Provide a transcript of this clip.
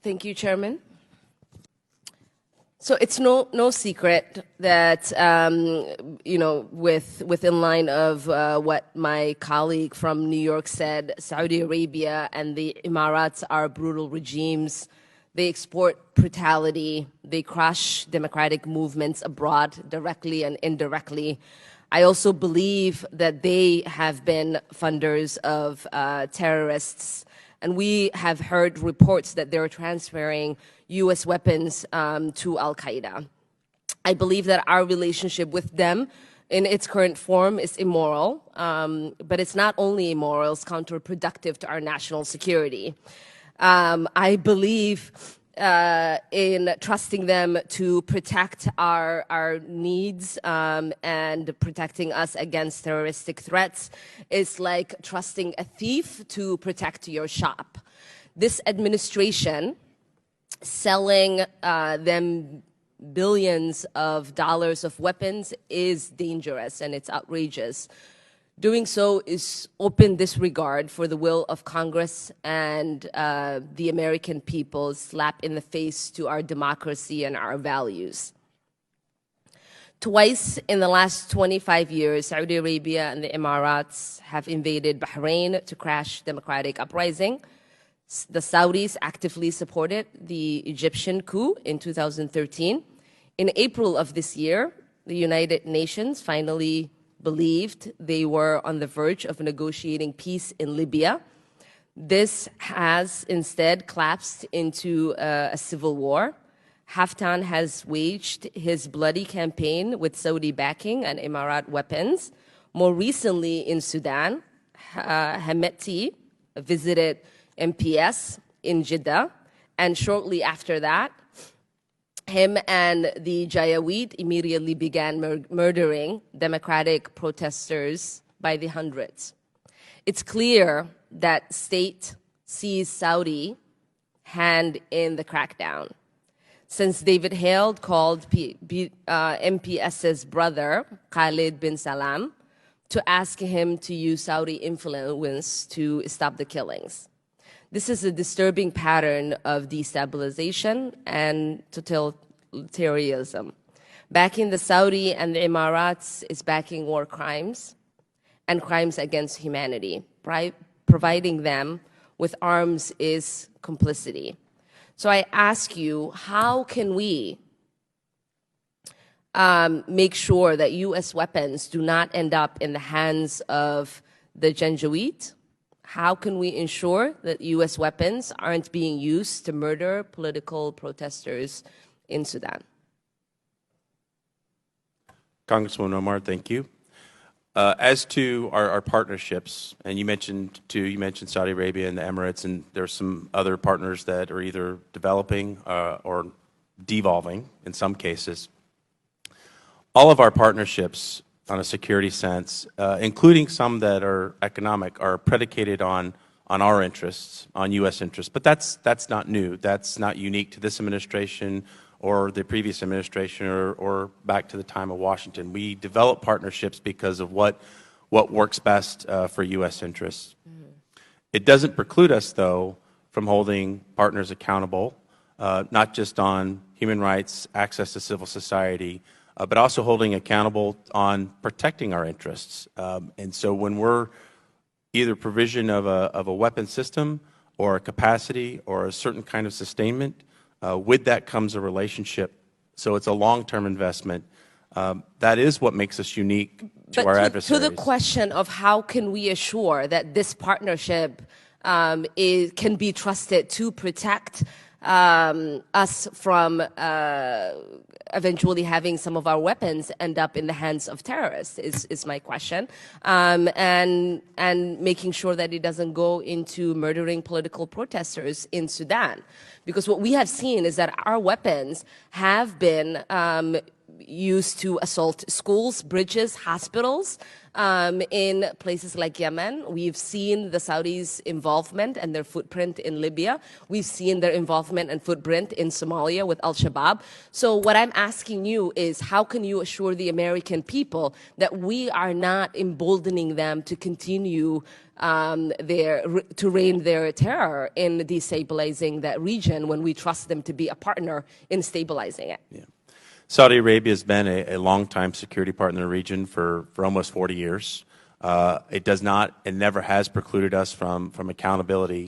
Thank you, Chairman. So it's no secret that, within line of what my colleague from New York said, Saudi Arabia and the Emirates are brutal regimes. They export brutality. They crush democratic movements abroad directly and indirectly. I also believe that they have been funders of terrorists. And we have heard reports that they're transferring U.S. weapons to Al-Qaeda. I believe that our relationship with them in its current form is immoral, but it's not only immoral, it's counterproductive to our national security. I believe in trusting them to protect our needs and protecting us against terroristic threats is like trusting a thief to protect your shop. This administration selling them billions of dollars of weapons is dangerous and it's outrageous. Doing so is open disregard for the will of Congress and the American people, slap in the face to our democracy and our values. Twice in the last 25 years, Saudi Arabia and the Emirates have invaded Bahrain to crash democratic uprising. The Saudis actively supported the Egyptian coup in 2013. In April of this year, the United Nations finally believed they were on the verge of negotiating peace in Libya. This has instead collapsed into a civil war. Haftar has waged his bloody campaign with Saudi backing and Emirat weapons. More recently in Sudan, Hameti visited MPS in Jeddah, and shortly after that, him and the Janjaweed immediately began murdering democratic protesters by the hundreds. It's clear that state sees Saudi hand in the crackdown. Since David Hale called MPS's brother, Khalid bin Salam, to ask him to use Saudi influence to stop the killings. This is a disturbing pattern of destabilization and totalitarianism. Backing the Saudi and the Emirates is backing war crimes and crimes against humanity. Providing them with arms is complicity. So I ask you, how can we make sure that U.S. weapons do not end up in the hands of the Janjaweed? How can we ensure that U.S. weapons aren't being used to murder political protesters in Sudan? Congresswoman Omar, thank you. As to our partnerships, and you mentioned Saudi Arabia and the Emirates, and there's some other partners that are either developing or devolving in some cases. All of our partnerships on a security sense, including some that are economic, are predicated on our interests, on U.S. interests. But that's not new. That's not unique to this administration or the previous administration or back to the time of Washington. We develop partnerships because of what works best for U.S. interests. Mm-hmm. It doesn't preclude us, though, from holding partners accountable, not just on human rights, access to civil society, but also holding accountable on protecting our interests. And so when we're either provision of a weapon system or a capacity or a certain kind of sustainment, with that comes a relationship. So it's a long-term investment. That is what makes us unique to our adversaries. To the question of how can we assure that this partnership can be trusted to protect us from eventually having some of our weapons end up in the hands of terrorists is my question, and making sure that it doesn't go into murdering political protesters in Sudan, because what we have seen is that our weapons have been used to assault schools, bridges, hospitals. In places like Yemen, we've seen the Saudis' involvement and their footprint in Libya. We've seen their involvement and footprint in Somalia with Al-Shabaab. So what I'm asking you is, how can you assure the American people that we are not emboldening them to continue to reign their terror in destabilizing that region when we trust them to be a partner in stabilizing it? Yeah. Saudi Arabia has been a long-time security partner in the region for almost 40 years. It does not and never has precluded us from accountability